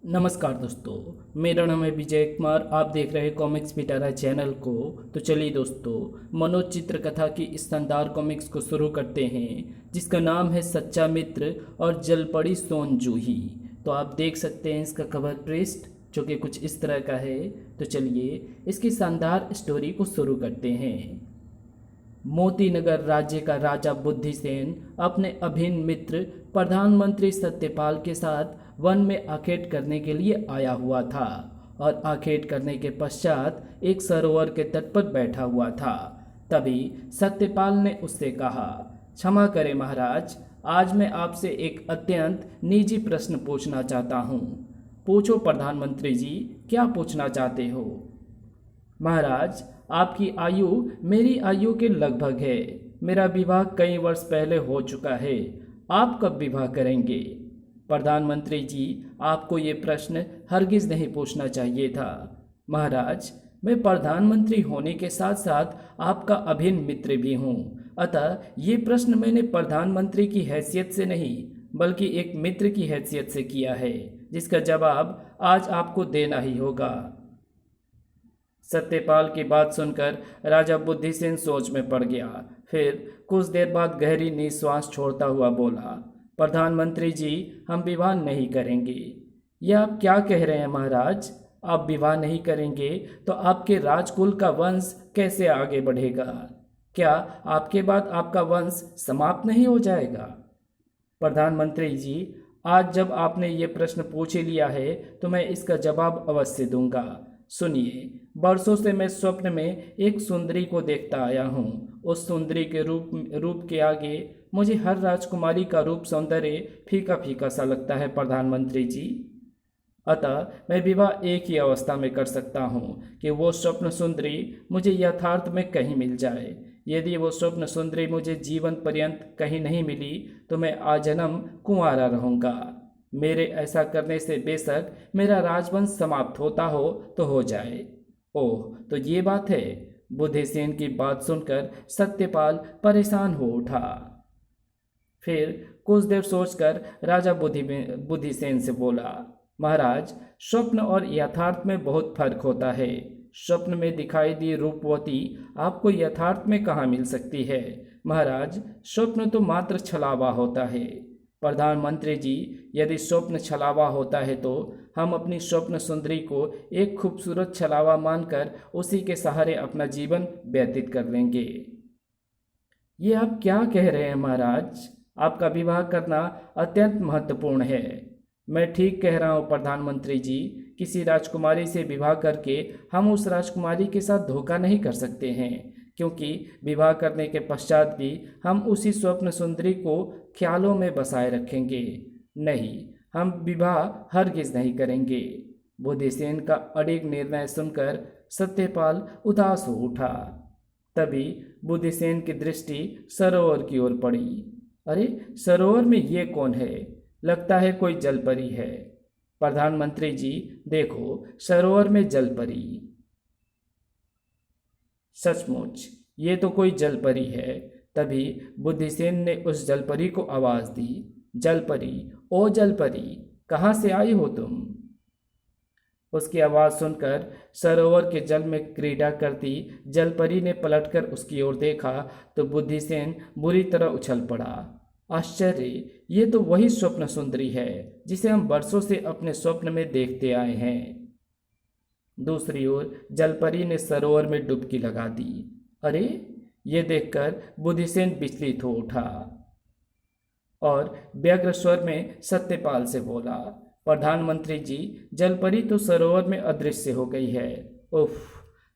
नमस्कार दोस्तों, मेरा नाम है विजय कुमार। आप देख रहे हैं कॉमिक्स पिटारा चैनल को। तो चलिए दोस्तों, मनोज चित्रकथा की इस शानदार कॉमिक्स को शुरू करते हैं, जिसका नाम है सच्चा मित्र और जल पड़ी सोन जूही। तो आप देख सकते हैं इसका कवर पृष्ठ, जो कि कुछ इस तरह का है। तो चलिए इसकी शानदार स्टोरी को शुरू करते हैं। मोतीनगर राज्य का राजा बुद्धिसेन अपने अभिन्न मित्र प्रधानमंत्री सत्यपाल के साथ वन में आखेट करने के लिए आया हुआ था और आखेट करने के पश्चात एक सरोवर के तट पर बैठा हुआ था। तभी सत्यपाल ने उससे कहा, क्षमा करें महाराज, आज मैं आपसे एक अत्यंत निजी प्रश्न पूछना चाहता हूँ। पूछो प्रधानमंत्री जी, क्या पूछना चाहते हो? महाराज, आपकी आयु मेरी आयु के लगभग है। मेरा विवाह कई वर्ष पहले हो चुका है। आप कब विवाह करेंगे? प्रधानमंत्री जी, आपको ये प्रश्न हरगिज नहीं पूछना चाहिए था। महाराज, मैं प्रधानमंत्री होने के साथ साथ आपका अभिन्न मित्र भी हूँ। अतः ये प्रश्न मैंने प्रधानमंत्री की हैसियत से नहीं, बल्कि एक मित्र की हैसियत से किया है, जिसका जवाब आज आपको देना ही होगा। सत्यपाल की बात सुनकर राजा बुद्धिसेन सोच में पड़ गया। फिर कुछ देर बाद गहरी निश्वास छोड़ता हुआ बोला, प्रधानमंत्री जी, हम विवाह नहीं करेंगे। यह आप क्या कह रहे हैं महाराज? आप विवाह नहीं करेंगे तो आपके राजकुल का वंश कैसे आगे बढ़ेगा? क्या आपके बाद आपका वंश समाप्त नहीं हो जाएगा? प्रधानमंत्री जी, आज जब आपने ये प्रश्न पूछ ही लिया है तो मैं इसका जवाब अवश्य दूंगा। सुनिए, बरसों से मैं स्वप्न में एक सुंदरी को देखता आया हूँ। उस सुंदरी के रूप के आगे मुझे हर राजकुमारी का रूप सौंदर्य फीका फीका सा लगता है प्रधानमंत्री जी। अतः मैं विवाह एक ही अवस्था में कर सकता हूँ कि वो स्वप्न सुंदरी मुझे यथार्थ में कहीं मिल जाए। यदि वो स्वप्न सुंदरी मुझे जीवन पर्यंत कहीं नहीं मिली तो मैं आजन्म कुंवारा रहूँगा। मेरे ऐसा करने से बेशक मेरा राजवंश समाप्त होता हो तो हो जाए। ओह, तो ये बात है। बुद्धिसेन की बात सुनकर सत्यपाल परेशान हो उठा। फिर कुछ देर सोचकर राजा बुद्धिसेन से बोला, महाराज, स्वप्न और यथार्थ में बहुत फर्क होता है। स्वप्न में दिखाई दी रूपवती आपको यथार्थ में कहाँ मिल सकती है? महाराज, स्वप्न तो मात्र छलावा होता है। प्रधानमंत्री जी, यदि स्वप्न छलावा होता है तो हम अपनी स्वप्न सुंदरी को एक खूबसूरत छलावा मानकर उसी के सहारे अपना जीवन व्यतीत कर लेंगे। ये आप क्या कह रहे हैं महाराज? आपका विवाह करना अत्यंत महत्वपूर्ण है। मैं ठीक कह रहा हूँ प्रधानमंत्री जी। किसी राजकुमारी से विवाह करके हम उस राजकुमारी के साथ धोखा नहीं कर सकते हैं, क्योंकि विवाह करने के पश्चात भी हम उसी स्वप्न सुंदरी को ख्यालों में बसाए रखेंगे। नहीं, हम विवाह हरगिज नहीं करेंगे। बुद्धिसेन का अड़िग निर्णय सुनकर सत्यपाल उदास हो उठा। तभी बुद्धिसेन की दृष्टि सरोवर की ओर पड़ी। अरे, सरोवर में ये कौन है? लगता है कोई जलपरी है। प्रधानमंत्री जी, देखो, सरोवर में जलपरी। सचमुच ये तो कोई जलपरी है। तभी बुद्धिसेन ने उस जलपरी को आवाज दी, जलपरी, ओ जलपरी, कहाँ से आई हो तुम? उसकी आवाज सुनकर सरोवर के जल में क्रीड़ा करती जलपरी ने पलटकर उसकी ओर देखा तो बुद्धिसेन बुरी तरह उछल पड़ा। आश्चर्य, ये तो वही स्वप्न सुंदरी है जिसे हम वर्षों से अपने स्वप्न में देखते आए हैं। दूसरी ओर जलपरी ने सरोवर में डुबकी लगा दी। अरे, ये देखकर बुद्धिसेन विचलित हो उठा और व्यग्र स्वर में सत्यपाल से बोला, प्रधानमंत्री जी, जलपरी तो सरोवर में अदृश्य हो गई है। उफ,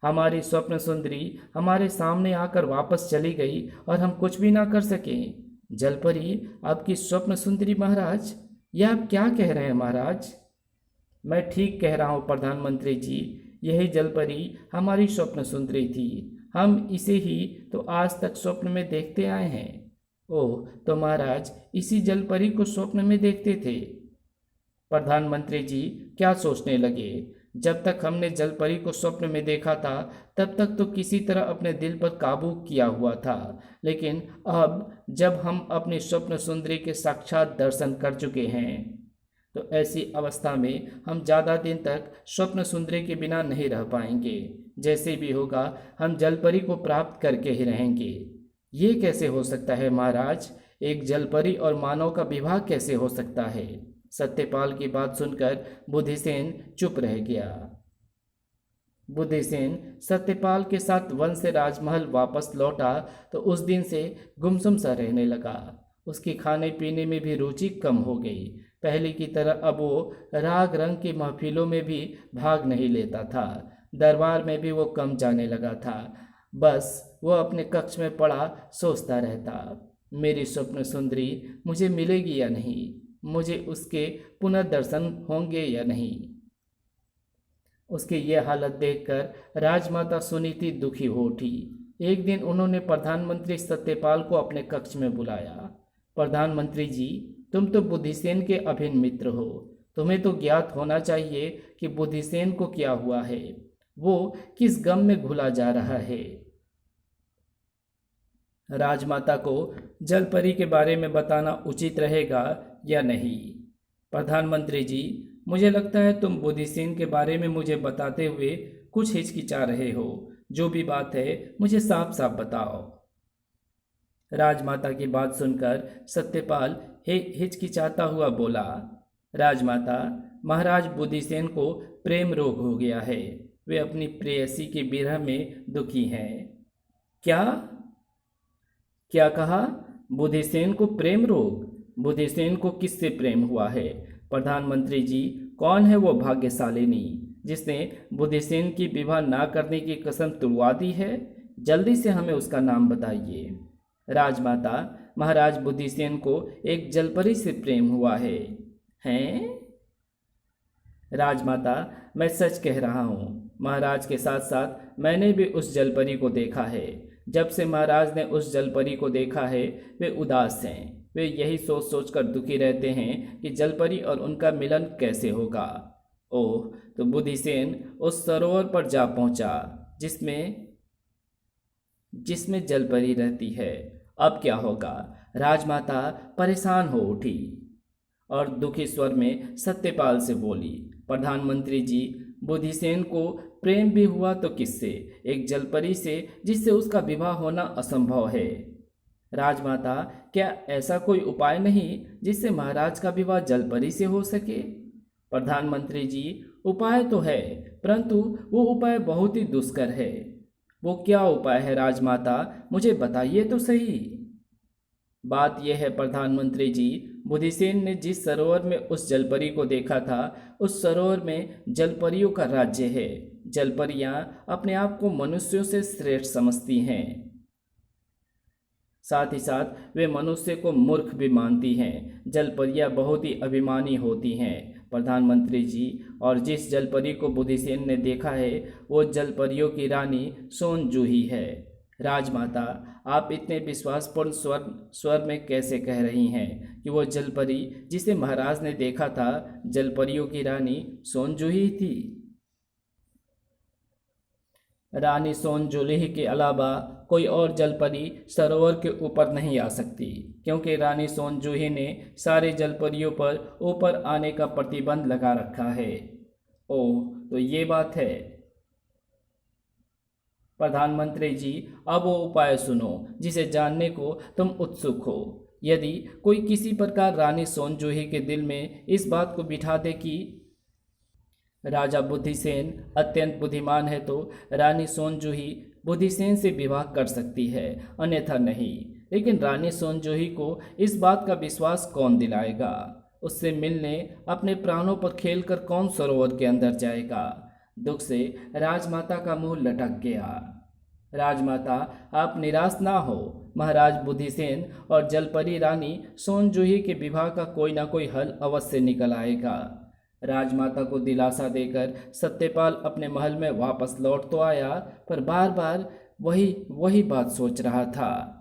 हमारी स्वप्न सुंदरी हमारे सामने आकर वापस चली गई और हम कुछ भी ना कर सके। जलपरी आपकी स्वप्न सुंदरी महाराज? यह आप क्या कह रहे हैं महाराज? मैं ठीक कह रहा हूँ प्रधानमंत्री जी, यही जलपरी हमारी स्वप्न सुंदरी थी। हम इसे ही तो आज तक स्वप्न में देखते आए हैं। ओह, तो महाराज इसी जलपरी को स्वप्न में देखते थे? प्रधानमंत्री जी क्या सोचने लगे? जब तक हमने जलपरी को स्वप्न में देखा था तब तक तो किसी तरह अपने दिल पर काबू किया हुआ था, लेकिन अब जब हम अपनी स्वप्न सुंदरी के साक्षात दर्शन कर चुके हैं तो ऐसी अवस्था में हम ज़्यादा दिन तक स्वप्न सुंदरी के बिना नहीं रह पाएंगे। जैसे भी होगा हम जलपरी को प्राप्त करके ही रहेंगे। ये कैसे हो सकता है महाराज? एक जलपरी और मानव का विवाह कैसे हो सकता है? सत्यपाल की बात सुनकर बुद्धिसेन चुप रह गया। बुद्धिसेन सत्यपाल के साथ वन से राजमहल वापस लौटा तो उस दिन से गुमसुम सा रहने लगा। उसकी खाने पीने में भी रुचि कम हो गई। पहले की तरह अब वो राग रंग की महफिलों में भी भाग नहीं लेता था। दरबार में भी वो कम जाने लगा था। बस वो अपने कक्ष में पड़ा सोचता रहता, मेरी स्वप्न सुंदरी मुझे मिलेगी या नहीं, मुझे उसके पुनर्दर्शन होंगे या नहीं। उसकी यह हालत देखकर राजमाता सुनीति दुखी हो उठी। एक दिन उन्होंने प्रधानमंत्री सत्यपाल को अपने कक्ष में बुलाया। प्रधानमंत्री जी, तुम तो बुद्धिसेन के अभिन्न मित्र हो। तुम्हें तो ज्ञात होना चाहिए कि बुद्धिसेन को क्या हुआ है, वो किस गम में घुला जा रहा है। राजमाता को जलपरी के बारे में बताना उचित रहेगा या नहीं? प्रधानमंत्री जी, मुझे लगता है तुम बुद्धिसेन के बारे में मुझे बताते हुए कुछ हिचकिचा रहे हो। जो भी बात है मुझे साफ साफ बताओ। राजमाता की बात सुनकर सत्यपाल हिचकिचाता हुआ बोला, राजमाता, महाराज बुद्धिसेन को प्रेम रोग हो गया है। वे अपनी प्रेयसी के विरह में दुखी हैं। क्या क्या कहा? बुद्धिसेन को प्रेम रोग? बुद्धिसेन को किससे प्रेम हुआ है? प्रधानमंत्री जी, कौन है वो भाग्यशालिनी जिसने बुद्धिसेन की विवाह ना करने की कसम तुड़वा दी है? जल्दी से हमें उसका नाम बताइए। राजमाता, महाराज बुद्धिसेन को एक जलपरी से प्रेम हुआ है। हैं? राजमाता, मैं सच कह रहा हूँ। महाराज के साथ साथ मैंने भी उस जलपरी को देखा है। जब से महाराज ने उस जलपरी को देखा है वे उदास हैं। वे यही सोच सोच कर दुखी रहते हैं कि जलपरी और उनका मिलन कैसे होगा। ओह, तो बुद्धिसेन उस सरोवर पर जा पहुंचा जिसमें जलपरी रहती है। अब क्या होगा? राजमाता परेशान हो उठी और दुखी स्वर में सत्यपाल से बोली, प्रधानमंत्री जी, बुद्धिसेन को प्रेम भी हुआ तो किससे? एक जलपरी से जिससे उसका विवाह होना असंभव है। राजमाता, क्या ऐसा कोई उपाय नहीं जिससे महाराज का विवाह जलपरी से हो सके? प्रधानमंत्री जी, उपाय तो है, परंतु वो उपाय बहुत ही दुष्कर है। वो क्या उपाय है राजमाता, मुझे बताइए तो सही। बात यह है प्रधानमंत्री जी, बुद्धिसेन ने जिस सरोवर में उस जलपरी को देखा था, उस सरोवर में जलपरियों का राज्य है। जलपरियां अपने आप को मनुष्यों से श्रेष्ठ समझती हैं। साथ ही साथ वे मनुष्य को मूर्ख भी मानती हैं। जलपरियां बहुत ही अभिमानी होती हैं प्रधानमंत्री जी, और जिस जलपरी को बुद्धिसेन ने देखा है वो जलपरियों की रानी सोनजूही है। राजमाता, आप इतने विश्वासपूर्ण स्वर में कैसे कह रही हैं कि वो जलपरी जिसे महाराज ने देखा था जलपरियों की रानी सोनजूही थी? रानी सोनजूही के अलावा कोई और जलपरी सरोवर के ऊपर नहीं आ सकती, क्योंकि रानी सोनजूही ने सारे जलपरियों पर ऊपर आने का प्रतिबंध लगा रखा है। ओह, तो ये बात है। प्रधानमंत्री जी, अब वो उपाय सुनो जिसे जानने को तुम उत्सुक हो। यदि कोई किसी प्रकार रानी सोनजूही के दिल में इस बात को बिठा दे कि राजा बुद्धिसेन अत्यंत बुद्धिमान है, तो रानी सोनजूही बुद्धिसेन से विवाह कर सकती है, अन्यथा नहीं। लेकिन रानी सोनजूही को इस बात का विश्वास कौन दिलाएगा? उससे मिलने अपने प्राणों पर खेलकर कौन सरोवर के अंदर जाएगा? दुख से राजमाता का मुंह लटक गया। राजमाता, आप निराश ना हो। महाराज बुद्धिसेन और जलपरी रानी सोनजूही के विवाह का कोई ना कोई हल अवश्य निकल आएगा। राजमाता को दिलासा देकर सत्यपाल अपने महल में वापस लौट तो आया, पर बार बार वही बात सोच रहा था।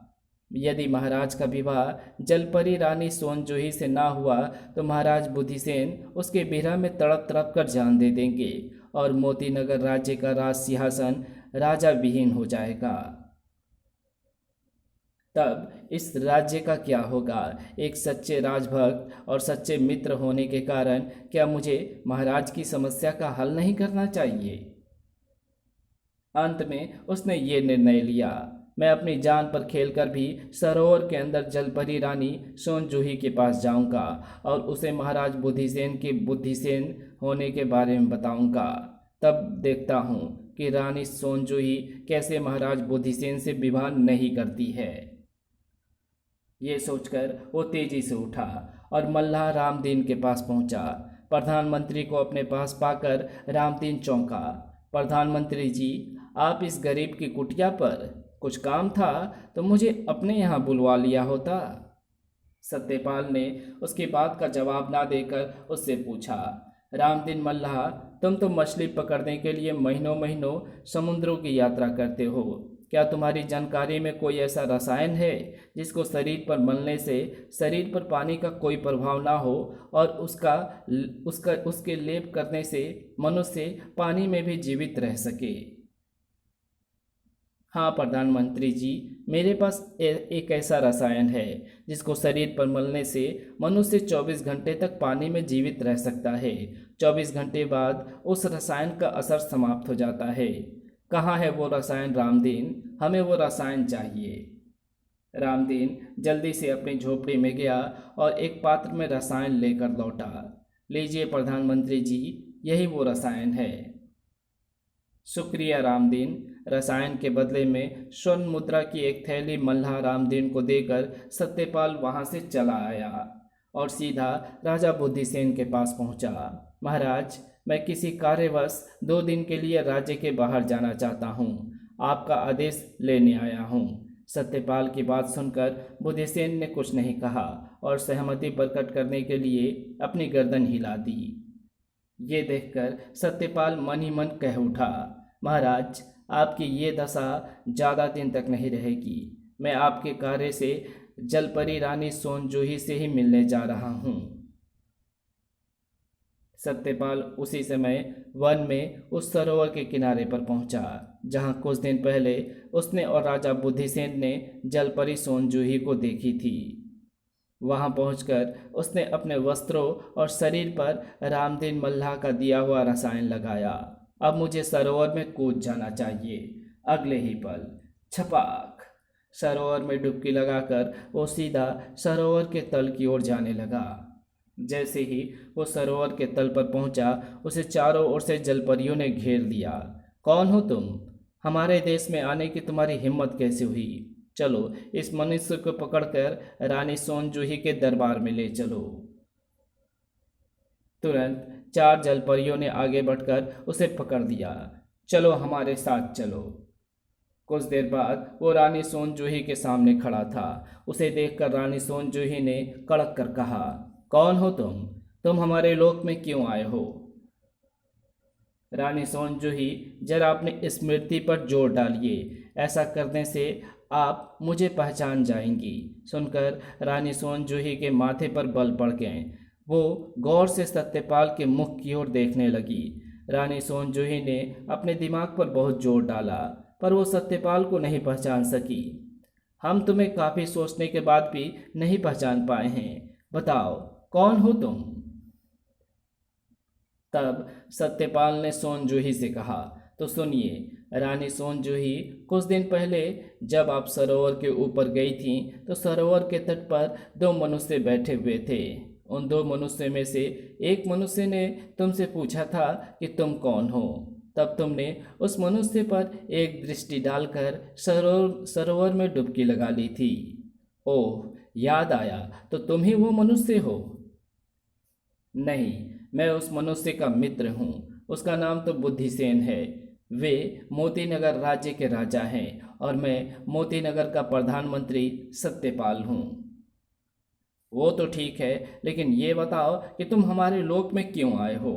यदि महाराज का विवाह जलपरी रानी सोनजूही से ना हुआ तो महाराज बुद्धिसेन उसके विरह में तड़प तड़प कर जान दे देंगे और मोतीनगर राज्य का राज सिंहासन राजा विहीन हो जाएगा। तब इस राज्य का क्या होगा? एक सच्चे राजभक्त और सच्चे मित्र होने के कारण क्या मुझे महाराज की समस्या का हल नहीं करना चाहिए? अंत में उसने ये निर्णय लिया, मैं अपनी जान पर खेलकर भी सरोवर के अंदर जलपरी रानी सोनजूही के पास जाऊंगा और उसे महाराज बुद्धिसेन के बुद्धिसेन होने के बारे में बताऊंगा। तब देखता हूँ कि रानी सोनजूही कैसे महाराज बुद्धिसेन से विवाह नहीं करती है। ये सोचकर वो तेजी से उठा और मल्लाह रामदीन के पास पहुंचा। प्रधानमंत्री को अपने पास पाकर रामदीन चौंका। प्रधानमंत्री जी, आप इस गरीब की कुटिया पर कुछ काम था तो मुझे अपने यहाँ बुलवा लिया होता। सत्यपाल ने उसकी बात का जवाब ना देकर उससे पूछा, रामदीन मल्लाह, तुम तो मछली पकड़ने के लिए महीनों महीनों समुद्रों की यात्रा करते हो। क्या तुम्हारी जानकारी में कोई ऐसा रसायन है जिसको शरीर पर मलने से शरीर पर पानी का कोई प्रभाव ना हो और उसके लेप करने से मनुष्य पानी में भी जीवित रह सके? हाँ प्रधानमंत्री जी, मेरे पास एक ऐसा रसायन है जिसको शरीर पर मलने से मनुष्य 24 घंटे तक पानी में जीवित रह सकता है। 24 घंटे बाद उस रसायन का असर समाप्त हो जाता है। कहाँ है वो रसायन रामदीन? हमें वो रसायन चाहिए। रामदीन जल्दी से अपनी झोपड़ी में गया और एक पात्र में रसायन लेकर लौटा। लीजिए प्रधानमंत्री जी, यही वो रसायन है। शुक्रिया रामदीन। रसायन के बदले में स्वर्ण मुद्रा की एक थैली मल्लाह रामदीन को देकर सत्यपाल वहां से चला आया और सीधा राजा बुद्धिसेन के पास पहुंचा। महाराज, मैं किसी कार्यवश 2 दिन के लिए राज्य के बाहर जाना चाहता हूं। आपका आदेश लेने आया हूं। सत्यपाल की बात सुनकर बुद्धिसेन ने कुछ नहीं कहा और सहमति प्रकट करने के लिए अपनी गर्दन हिला दी। ये देखकर सत्यपाल मन ही मन कह उठा, महाराज, आपकी ये दशा ज़्यादा दिन तक नहीं रहेगी। मैं आपके कार्य से जलपरी रानी सोनजूही से ही मिलने जा रहा हूँ। सत्यपाल उसी समय वन में उस सरोवर के किनारे पर पहुंचा जहां कुछ दिन पहले उसने और राजा बुद्धिसेन ने जलपरी सोनजूही को देखी थी। वहां पहुंचकर उसने अपने वस्त्रों और शरीर पर रामदीन मल्लाह का दिया हुआ रसायन लगाया। अब मुझे सरोवर में कूद जाना चाहिए। अगले ही पल छपाक सरोवर में डुबकी लगाकर वो सीधा सरोवर के तल की ओर जाने लगा। जैसे ही वो सरोवर के तल पर पहुंचा, उसे चारों ओर से जलपरियों ने घेर लिया। कौन हो तुम? हमारे देश में आने की तुम्हारी हिम्मत कैसे हुई? चलो इस मनुष्य को पकड़कर रानी सोनजूही के दरबार में ले चलो। तुरंत 4 जलपरियों ने आगे बढ़कर उसे पकड़ लिया। चलो हमारे साथ चलो। कुछ देर बाद वो रानी सोनजूही के सामने खड़ा था। उसे देखकर रानी सोनजूही ने कड़क कर कहा, कौन हो तुम? तुम हमारे लोक में क्यों आए हो? रानी सोनजूही, जरा अपनी स्मृति पर जोर डालिए। ऐसा करने से आप मुझे पहचान जाएंगी। सुनकर रानी सोनजूही के माथे पर बल पड़ गए। वो गौर से सत्यपाल के मुख की ओर देखने लगी। रानी सोनजूही ने अपने दिमाग पर बहुत जोर डाला, पर वो सत्यपाल को नहीं पहचान सकी। हम तुम्हें काफ़ी सोचने के बाद भी नहीं पहचान पाए हैं। बताओ, कौन हो तुम? तब सत्यपाल ने सोनजूही से कहा, तो सुनिए रानी सोनजूही, कुछ दिन पहले जब आप सरोवर के ऊपर गई थीं तो सरोवर के तट पर 2 मनुष्य बैठे हुए थे। उन 2 मनुष्य में से एक मनुष्य ने तुमसे पूछा था कि तुम कौन हो। तब तुमने उस मनुष्य पर एक दृष्टि डालकर सरोवर में डुबकी लगा ली थी। ओह, याद आया, तो तुम ही वो मनुष्य हो? नहीं, मैं उस मनुष्य का मित्र हूँ। उसका नाम तो बुद्धिसेन है। वे मोतीनगर राज्य के राजा हैं और मैं मोतीनगर का प्रधानमंत्री सत्यपाल हूँ। वो तो ठीक है, लेकिन ये बताओ कि तुम हमारे लोक में क्यों आए हो?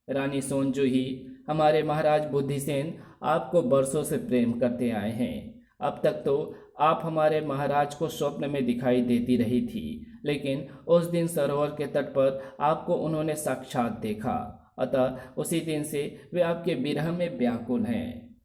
रानी सोनजूही, हमारे महाराज बुद्धिसेन आपको बरसों से प्रेम करते आए हैं। अब तक तो आप हमारे महाराज को स्वप्न में दिखाई देती रही थी, लेकिन उस दिन सरोवर के तट पर आपको उन्होंने साक्षात देखा। अतः उसी दिन से वे आपके विरह में व्याकुल हैं।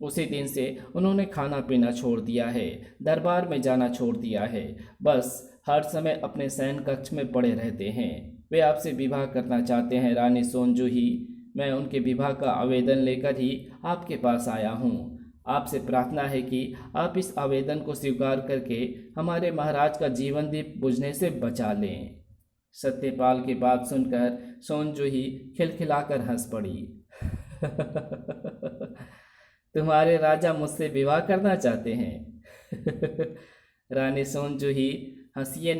उसी दिन से उन्होंने खाना पीना छोड़ दिया है, दरबार में जाना छोड़ दिया है। बस हर समय अपने शयन कक्ष में पड़े रहते हैं। वे आपसे विवाह करना चाहते हैं रानी सोनजूही। मैं उनके विवाह का आवेदन लेकर ही आपके पास आया हूँ। आपसे प्रार्थना है कि आप इस आवेदन को स्वीकार करके हमारे महाराज का जीवन दीप बुझने से बचा लें। सत्यपाल की बात सुनकर सोनजूही खिलखिलाकर हंस पड़ी। तुम्हारे राजा मुझसे विवाह करना चाहते हैं? रानी सोनजूही हंसे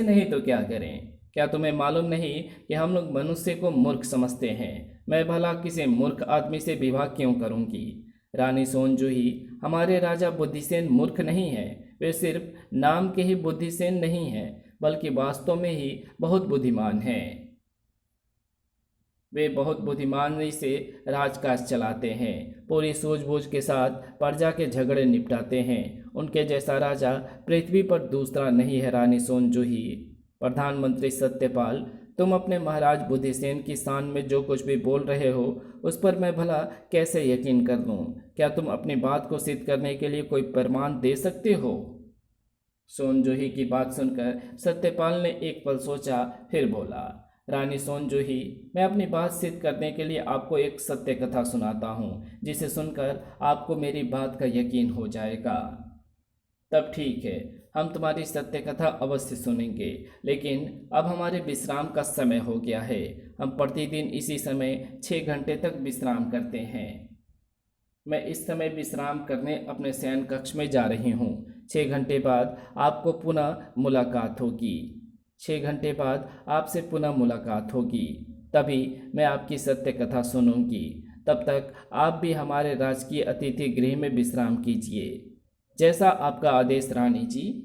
नहीं तो क्या करें? क्या तुम्हें मालूम नहीं कि हम लोग मनुष्य को मूर्ख समझते हैं? मैं भला किसी मूर्ख आदमी से विवाह क्यों करूंगी? रानी सोनजूही, हमारे राजा बुद्धिसेन मूर्ख नहीं है। वे सिर्फ नाम के ही बुद्धिसेन नहीं हैं, बल्कि वास्तव में ही बहुत बुद्धिमान हैं। वे बहुत बुद्धिमानी से राजकाज चलाते हैं, पूरी सूझबूझ के साथ प्रजा के झगड़े निपटाते हैं। उनके जैसा राजा पृथ्वी पर दूसरा नहीं है। रानी सोनजूही, प्रधानमंत्री सत्यपाल, तुम अपने महाराज बुद्धिसेन की शान में जो कुछ भी बोल रहे हो उस पर मैं भला कैसे यकीन कर लूं? क्या तुम अपनी बात को सिद्ध करने के लिए कोई प्रमाण दे सकते हो? सोनजूही की बात सुनकर सत्यपाल ने एक पल सोचा, फिर बोला, रानी सोनजूही, मैं अपनी बात सिद्ध करने के लिए आपको एक सत्य कथा सुनाता हूँ, जिसे सुनकर आपको मेरी बात का यकीन हो जाएगा। तब ठीक है, हम तुम्हारी सत्य कथा अवश्य सुनेंगे, लेकिन अब हमारे विश्राम का समय हो गया है। हम प्रतिदिन इसी समय 6 घंटे तक विश्राम करते हैं। मैं इस समय विश्राम करने अपने शयन कक्ष में जा रही हूँ। 6 घंटे बाद आपको पुनः मुलाकात होगी। 6 घंटे बाद आपसे पुनः मुलाकात होगी, तभी मैं आपकी सत्य कथा सुनूंगी। तब तक आप भी हमारे राजकीय अतिथि गृह में विश्राम कीजिए। जैसा आपका आदेश रानी जी।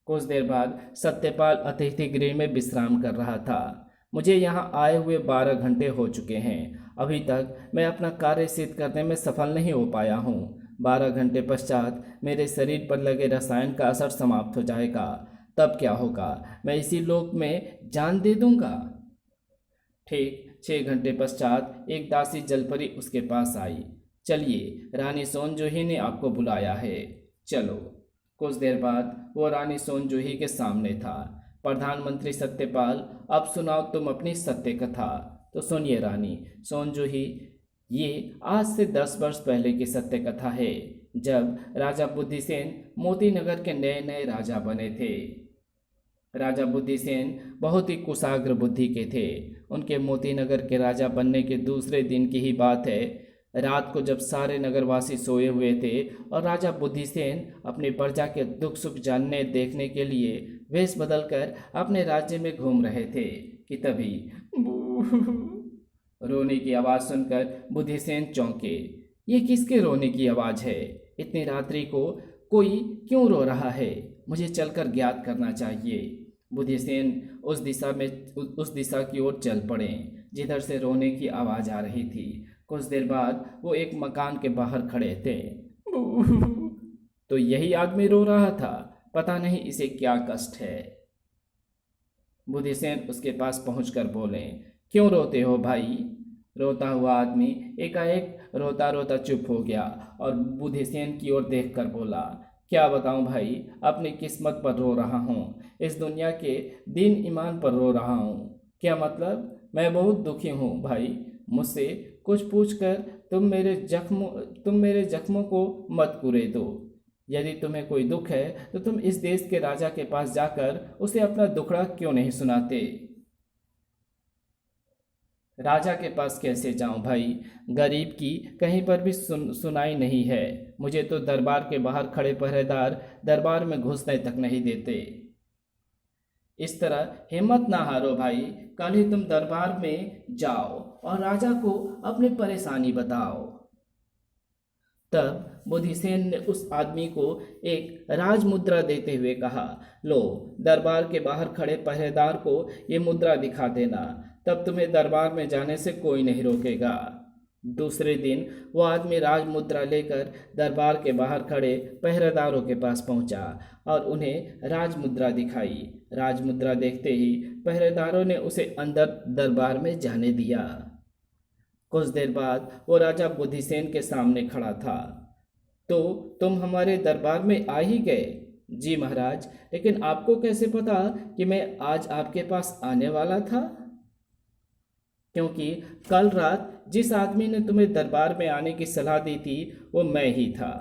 कुछ देर बाद सत्यपाल अतिथि गृह में विश्राम कर रहा था। मुझे यहाँ आए हुए 12 घंटे हो चुके हैं। अभी तक मैं अपना कार्य सिद्ध करने में सफल नहीं हो पाया हूँ। 12 घंटे पश्चात मेरे शरीर पर लगे रसायन का असर समाप्त हो जाएगा। तब क्या होगा? मैं इसी लोक में जान दे दूंगा। ठीक 6 घंटे पश्चात एक दासी जलपरी उसके पास आई। चलिए, रानी सोनजूही ने आपको बुलाया है, चलो। कुछ देर बाद वो रानी सोनजूही के सामने था। प्रधानमंत्री सत्यपाल, अब सुनाओ तुम अपनी सत्य कथा। तो सुनिए रानी सोनजूही, ये आज से 10 वर्ष पहले की सत्य कथा है, जब राजा बुद्धिसेन मोतीनगर के नए नए राजा बने थे। राजा बुद्धिसेन बहुत ही कुशाग्र बुद्धि के थे। उनके मोतीनगर के राजा बनने के दूसरे दिन की ही बात है। रात को जब सारे नगरवासी सोए हुए थे और राजा बुद्धिसेन अपनी प्रजा के दुख सुख जानने देखने के लिए वेश बदलकर अपने राज्य में घूम रहे थे कि तभी रोने की आवाज़ सुनकर बुद्धिसेन चौंके। ये किसके रोने की आवाज़ है? इतनी रात्रि को कोई क्यों रो रहा है? मुझे चलकर ज्ञात करना चाहिए। बुद्धिसेन उस दिशा की ओर चल पड़े जिधर से रोने की आवाज़ आ रही थी। कुछ देर बाद वो एक मकान के बाहर खड़े थे। तो यही आदमी रो रहा था। पता नहीं इसे क्या कष्ट है। बुद्धिसेन उसके पास पहुंचकर बोले, क्यों रोते हो भाई? रोता हुआ आदमी एकाएक रोता रोता चुप हो गया और बुद्धिसेन की ओर देखकर बोला, क्या बताऊं भाई, अपनी किस्मत पर रो रहा हूँ। इस दुनिया के दीन ईमान पर रो रहा हूँ। क्या मतलब? मैं बहुत दुखी हूँ भाई। मुझसे कुछ पूछकर तुम मेरे जख्मों को मत कुरेदो। यदि तुम्हें कोई दुख है तो तुम इस देश के राजा के पास जाकर उसे अपना दुखड़ा क्यों नहीं सुनाते? राजा के पास कैसे जाऊं भाई? गरीब की कहीं पर भी सुनाई नहीं है। मुझे तो दरबार के बाहर खड़े पहरेदार दरबार में घुसने तक नहीं देते। इस तरह हिम्मत ना हारो भाई। कल ही तुम दरबार में जाओ और राजा को अपनी परेशानी बताओ। तब बुद्धिसेन ने उस आदमी को एक राज मुद्रा देते हुए कहा, लो, दरबार के बाहर खड़े पहरेदार को ये मुद्रा दिखा देना, तब तुम्हें दरबार में जाने से कोई नहीं रोकेगा। दूसरे दिन वो आदमी राज मुद्रा लेकर दरबार के बाहर खड़े पहरेदारों के पास पहुंचा और उन्हें राज मुद्रा दिखाई। राज मुद्रा देखते ही पहरेदारों ने उसे अंदर दरबार में जाने दिया। कुछ देर बाद वो राजा बुद्धिसेन के सामने खड़ा था। तो तुम हमारे दरबार में आ ही गए? जी महाराज, लेकिन आपको कैसे पता कि मैं आज आपके पास आने वाला था? क्योंकि कल रात जिस आदमी ने तुम्हें दरबार में आने की सलाह दी थी वो मैं ही था।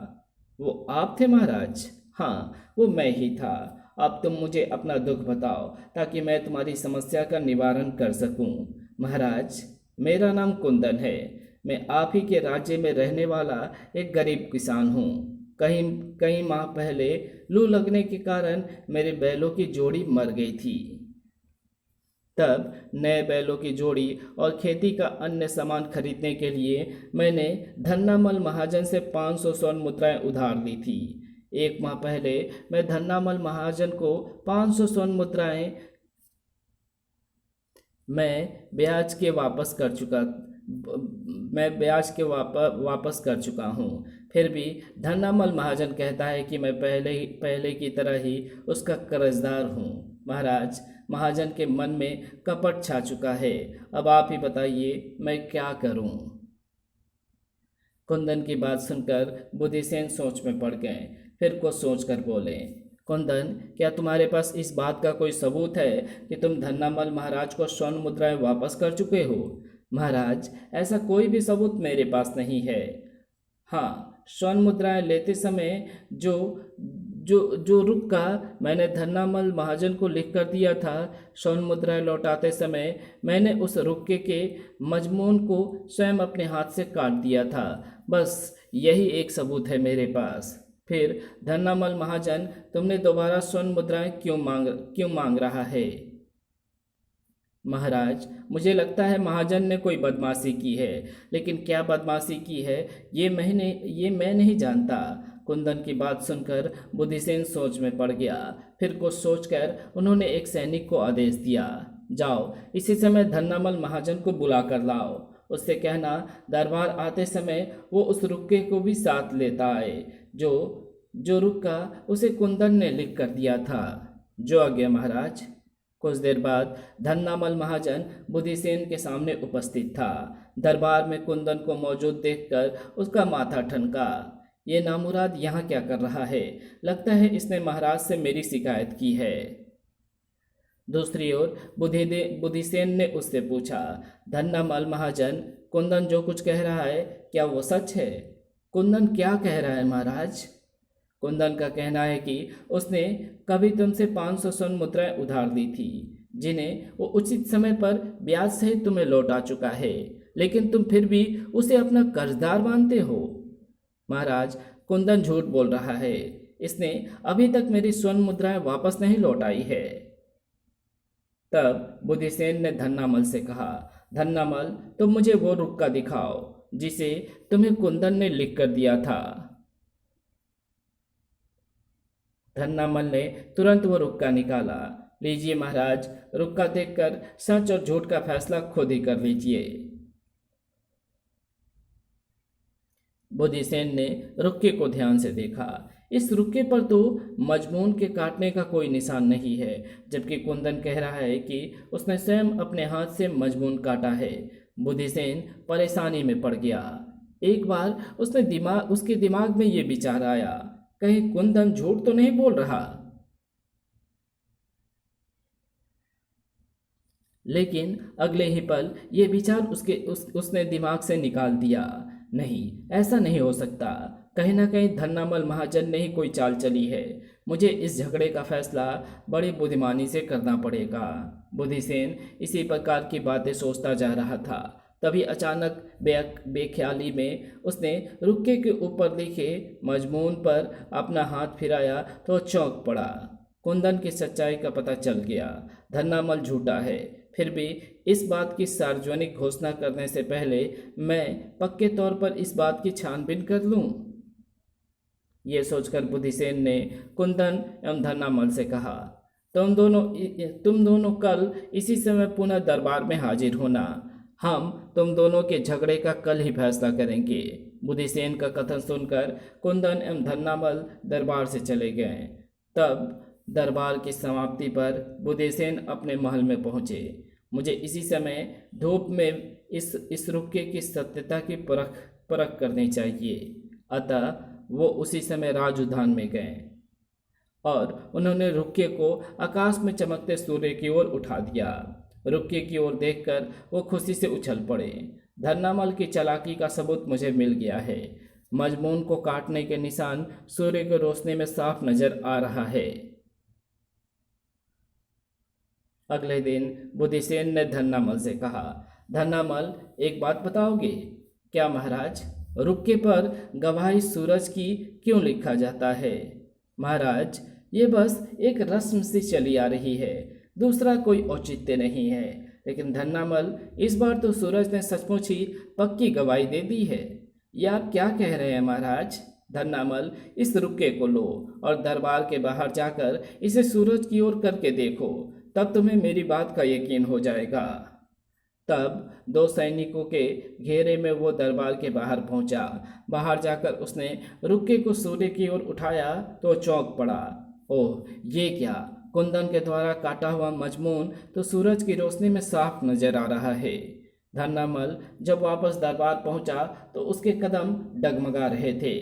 वो आप थे महाराज? हाँ, वो मैं ही था। अब तुम मुझे अपना दुख बताओ ताकि मैं तुम्हारी समस्या का निवारण कर सकूं। महाराज, मेरा नाम कुंदन है। मैं आप ही के राज्य में रहने वाला एक गरीब किसान हूँ। कहीं कई माह पहले लू लगने के कारण मेरे बैलों की जोड़ी मर गई थी। तब नए बैलों की जोड़ी और खेती का अन्य सामान खरीदने के लिए मैंने धन्नामल महाजन से 500 स्वर्ण मुद्राएं उधार ली थी। एक माह पहले मैं धन्नामल महाजन को 500 स्वर्ण मुद्राएं मैं ब्याज के वापस कर चुका मैं ब्याज के वापस कर चुका हूँ। फिर भी धन्नामल महाजन कहता है कि मैं पहले की तरह ही उसका कर्जदार हूँ। महाराज, महाजन के मन में कपट छा चुका है। अब आप ही बताइए मैं क्या करूं? कुंदन की बात सुनकर बुद्धिसेन सोच में पड़ गए। फिर कुछ सोचकर बोले, कुंदन, क्या तुम्हारे पास इस बात का कोई सबूत है कि तुम धन्नामल महाराज को स्वर्ण मुद्राएं वापस कर चुके हो? महाराज, ऐसा कोई भी सबूत मेरे पास नहीं है। हाँ, स्वर्ण मुद्राएं लेते समय जो जो जो रुक का मैंने धन्नामल महाजन को लिख कर दिया था, स्वर्ण मुद्राएं लौटाते समय मैंने उस रुक्के के मजमून को स्वयं अपने हाथ से काट दिया था। बस यही एक सबूत है मेरे पास। फिर धन्नामल महाजन, तुमने दोबारा स्वर्ण मुद्राएं क्यों मांग रहा है? महाराज, मुझे लगता है महाजन ने कोई बदमाशी की है, लेकिन क्या बदमाशी की है ये मैं नहीं जानता। कुंदन की बात सुनकर बुद्धिसेन सोच में पड़ गया। फिर कुछ सोचकर उन्होंने एक सैनिक को आदेश दिया, जाओ इसी समय धन्नामल महाजन को बुला कर लाओ। उससे कहना दरबार आते समय वो उस रुक्के को भी साथ लेता आए जो रुक्का उसे कुंदन ने लिख कर दिया था। जो आज्ञा महाराज। कुछ देर बाद धन्नामल महाजन बुद्धिसेन के सामने उपस्थित था। दरबार में कुंदन को मौजूद देखकर उसका माथा ठनका। ये नामुराद यहाँ क्या कर रहा है? लगता है इसने महाराज से मेरी शिकायत की है। दूसरी ओर बुद्धिसेन ने उससे पूछा, धन्नामल महाजन, कुंदन जो कुछ कह रहा है क्या वो सच है? कुंदन क्या कह रहा है महाराज? कुंदन का कहना है कि उसने कभी तुमसे 500 स्वर्ण मुद्राएं उधार ली थी, जिन्हें वो उचित समय पर ब्याज सहित तुम्हें लौटा चुका है, लेकिन तुम फिर भी उसे अपना कर्जदार मानते हो। महाराज, कुंदन झूठ बोल रहा है। इसने अभी तक मेरी स्वर्ण मुद्राएं वापस नहीं लौटाई है। तब बुद्धिसेन ने धन्नामल से कहा, धन्नामल, तुम मुझे वो रुक्का दिखाओ जिसे तुम्हें कुंदन ने लिख कर दिया था। धन्नामल ने तुरंत वो रुक्का निकाला। लीजिए महाराज, रुक्का देखकर सच और झूठ का फैसला खुद ही कर लीजिए। बुद्धिसेन ने रुक्के को ध्यान से देखा। इस रुक्के पर तो मजमून के काटने का कोई निशान नहीं है, जबकि कुंदन कह रहा है कि उसने स्वयं अपने हाथ से मजमून काटा है। बुद्धिसेन परेशानी में पड़ गया। एक बार उसके दिमाग में ये विचार आया, कहीं कुंदन झूठ तो नहीं बोल रहा। लेकिन अगले ही पल ये विचार उसने दिमाग से निकाल दिया। नहीं, ऐसा नहीं हो सकता। कहीं ना कहीं धन्नामल महाजन ने ही कोई चाल चली है। मुझे इस झगड़े का फैसला बड़ी बुद्धिमानी से करना पड़ेगा। बुद्धिसेन इसी प्रकार की बातें सोचता जा रहा था। तभी अचानक बेख्याली में उसने रुक्के के ऊपर लिखे मजमून पर अपना हाथ फिराया तो चौंक पड़ा। कुंदन की सच्चाई का पता चल गया। धन्नामल झूठा है। फिर भी इस बात की सार्वजनिक घोषणा करने से पहले मैं पक्के तौर पर इस बात की छानबीन कर लूं। ये सोचकर बुद्धिसेन ने कुंदन एवं धन्नामल से कहा, तुम दोनों कल इसी समय पुनः दरबार में हाजिर होना। हम तुम दोनों के झगड़े का कल ही फैसला करेंगे। बुद्धिसेन का कथन सुनकर कुंदन एवं धन्नामल दरबार से चले गए। तब दरबार की समाप्ति पर बुद्धिसेन अपने महल में पहुंचे। मुझे इसी समय धूप में इस रुक्के की सत्यता की परख परख करनी चाहिए। अतः वो उसी समय राज उद्यान में गए और उन्होंने रुक्के को आकाश में चमकते सूर्य की ओर उठा दिया। रुक्के की ओर देखकर वो खुशी से उछल पड़े। धन्नामल की चालाकी का सबूत मुझे मिल गया है। मजमून को काटने के निशान सूर्य की रोशनी में साफ नजर आ रहा है। अगले दिन बुधिसेन ने धन्नामल से कहा, धन्नामल, एक बात बताओगे? क्या महाराज? रुक्के पर गवाही सूरज की क्यों लिखा जाता है? महाराज, ये बस एक रस्म सी चली आ रही है, दूसरा कोई औचित्य नहीं है। लेकिन धन्नामल, इस बार तो सूरज ने सचमुच ही पक्की गवाही दे दी है। यह आप क्या कह रहे हैं महाराज? धन्नामल, इस रुक्के को लो और दरबार के बाहर जाकर इसे सूरज की ओर करके देखो, तब तुम्हें मेरी बात का यकीन हो जाएगा। तब दो सैनिकों के घेरे में वो दरबार के बाहर पहुंचा। बाहर जाकर उसने रुक्के को सूर्य की ओर उठाया तो चौंक पड़ा। ओह, ये क्या! कुंदन के द्वारा काटा हुआ मजमून तो सूरज की रोशनी में साफ नजर आ रहा है। धन्नामल जब वापस दरबार पहुंचा तो उसके कदम डगमगा रहे थे।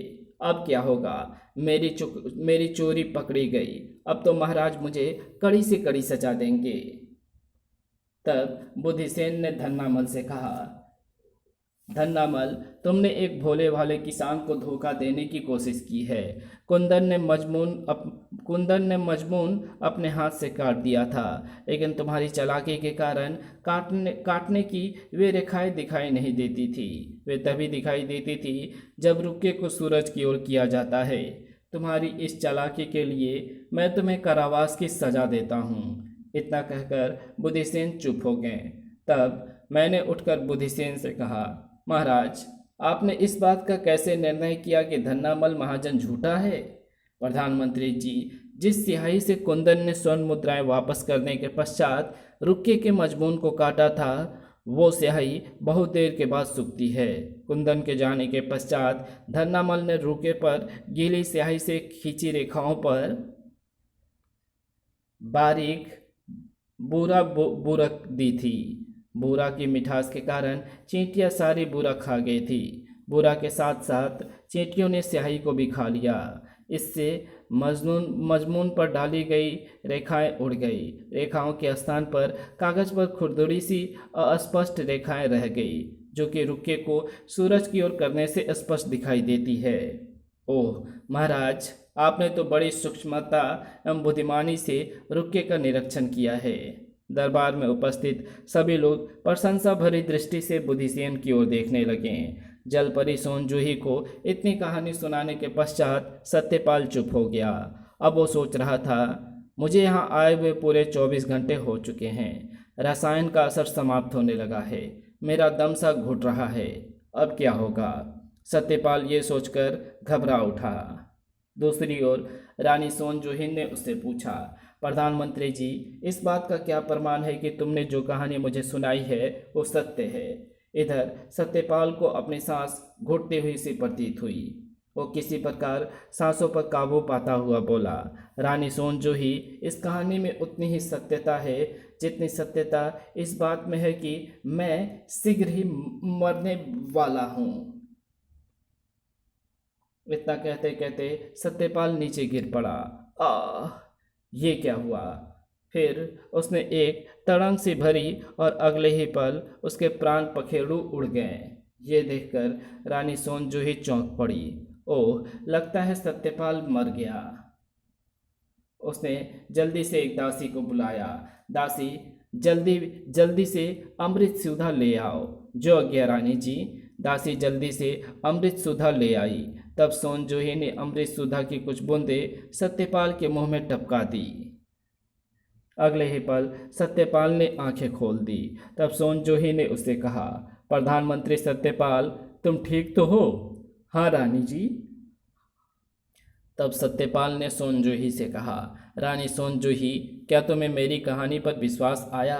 अब क्या होगा? मेरी चोरी पकड़ी गई। अब तो महाराज मुझे कड़ी से कड़ी सजा देंगे। तब बुधिसेन ने धन्नामल से कहा, धन्नामल, तुमने एक भोले भाले किसान को धोखा देने की कोशिश की है। कुंदन ने मजमून अपने हाथ से काट दिया था, लेकिन तुम्हारी चालाकी के कारण काटने की वे रेखाएं दिखाई नहीं देती थी। वे तभी दिखाई देती थी जब रुक्के को सूरज की ओर किया जाता है। तुम्हारी इस चालाकी के लिए मैं तुम्हें कारावास की सजा देता हूँ। इतना कहकर बुधिसेन चुप हो गए। तब मैंने उठकर बुधिसेन से कहा, महाराज, आपने इस बात का कैसे निर्णय किया कि धन्नामल महाजन झूठा है? प्रधानमंत्री जी, जिस स्याही से कुंदन ने स्वर्ण मुद्राएं वापस करने के पश्चात रुक्के के मजमून को काटा था, वो स्याही बहुत देर के बाद सूखती है। कुंदन के जाने के पश्चात धन्नामल ने रुक्के पर गीली स्याही से खींची रेखाओं पर बारीक बूरक दी थी। बूरा की मिठास के कारण चींटियां सारी बूरा खा गई थी। बूरा के साथ साथ चींटियों ने स्याही को भी खा लिया। इससे मजमून पर डाली गई रेखाएं उड़ गई। रेखाओं के स्थान पर कागज पर खुरदुरी सी अस्पष्ट रेखाएं रह गई, जो कि रुक्के को सूरज की ओर करने से स्पष्ट दिखाई देती है। ओह महाराज, आपने तो बड़ी सूक्ष्मता एवं बुद्धिमानी से रुक्के का निरीक्षण किया है। दरबार में उपस्थित सभी लोग प्रशंसा भरी दृष्टि से बुधिसेन की ओर देखने लगे। जलपरी सोनजूही को इतनी कहानी सुनाने के पश्चात सत्यपाल चुप हो गया। अब वो सोच रहा था, मुझे यहाँ आए हुए पूरे 24 घंटे हो चुके हैं। रसायन का असर समाप्त होने लगा है। मेरा दम सा घुट रहा है। अब क्या होगा? सत्यपाल ये सोचकर घबरा उठा। दूसरी ओर रानी सोनजूही ने उससे पूछा, प्रधानमंत्री जी, इस बात का क्या प्रमाण है कि तुमने जो कहानी मुझे सुनाई है वो सत्य है? इधर सत्यपाल को अपनी सांस घुटती हुई सी प्रतीत हुई। वो किसी प्रकार सांसों पर काबू पाता हुआ बोला, रानी सोनजूही, इस कहानी में उतनी ही सत्यता है जितनी सत्यता इस बात में है कि मैं शीघ्र ही मरने वाला हूँ। इतना कहते कहते सत्यपाल नीचे गिर पड़ा। आह, ये क्या हुआ? फिर उसने एक तड़ंग से भरी और अगले ही पल उसके प्राण पखेरु उड़ गए। ये देखकर रानी सोनजूही चौंक पड़ी। ओह, लगता है सत्यपाल मर गया। उसने जल्दी से एक दासी को बुलाया। दासी, जल्दी से अमृत सुधा ले आओ। जो आज्ञा रानी जी। दासी जल्दी से अमृत सुधा ले आई। तब सोनजूही ने अमृत सुधा की कुछ बूंदें सत्यपाल के मुंह में टपका दी। अगले ही पल सत्यपाल ने आंखें खोल दी। तब सोनजूही ने उससे कहा, प्रधानमंत्री सत्यपाल, तुम ठीक तो हो? हाँ रानी जी। तब सत्यपाल ने सोनजूही से कहा, रानी सोनजूही, क्या तुम्हें मेरी कहानी पर विश्वास आया?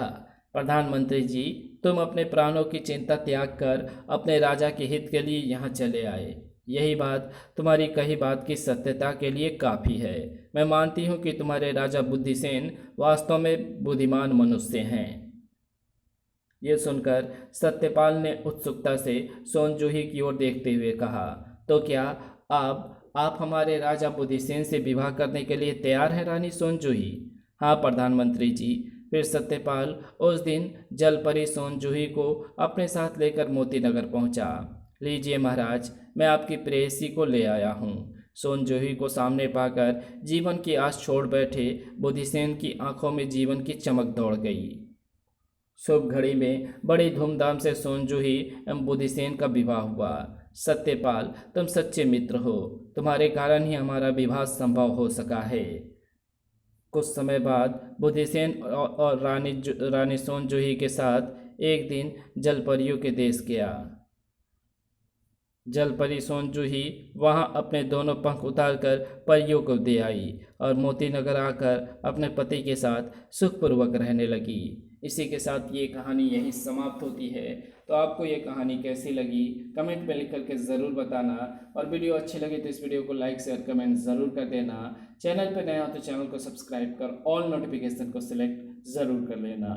प्रधानमंत्री जी, तुम अपने प्राणों की चिंता त्याग कर अपने राजा के हित के लिए यहाँ चले आए। यही बात तुम्हारी कही बात की सत्यता के लिए काफ़ी है। मैं मानती हूँ कि तुम्हारे राजा बुद्धिसेन वास्तव में बुद्धिमान मनुष्य हैं। ये सुनकर सत्यपाल ने उत्सुकता से सोनजूही की ओर देखते हुए कहा, तो क्या आप हमारे राजा बुधिसेन से विवाह करने के लिए तैयार हैं रानी सोनजूही? हाँ प्रधानमंत्री जी। फिर सत्यपाल उस दिन जलपरी सोनजूही को अपने साथ लेकर मोतीनगर पहुंचा। लीजिए महाराज, मैं आपकी प्रेयसी को ले आया हूँ। सोनजूही को सामने पाकर जीवन की आस छोड़ बैठे बुधिसेन की आंखों में जीवन की चमक दौड़ गई। शुभ घड़ी में बड़ी धूमधाम से सोनजूही एवं बुधिसेन का विवाह हुआ। सत्यपाल, तुम सच्चे मित्र हो, तुम्हारे कारण ही हमारा विवाह संभव हो सका है। कुछ समय बाद बुधिसेन और रानी सोनजूही के साथ एक दिन जलपरियों के देश गया। जलपरी सोनजूही वहां अपने दोनों पंख उतारकर परियों को दे आई और मोतीनगर आकर अपने पति के साथ सुखपूर्वक रहने लगी। इसी के साथ ये कहानी यहीं समाप्त होती है। तो आपको ये कहानी कैसी लगी कमेंट में लिख करके ज़रूर बताना, और वीडियो अच्छी लगी तो इस वीडियो को लाइक शेयर कमेंट ज़रूर कर देना। चैनल पर नया हो तो चैनल को सब्सक्राइब कर ऑल नोटिफिकेशन को सिलेक्ट ज़रूर कर लेना।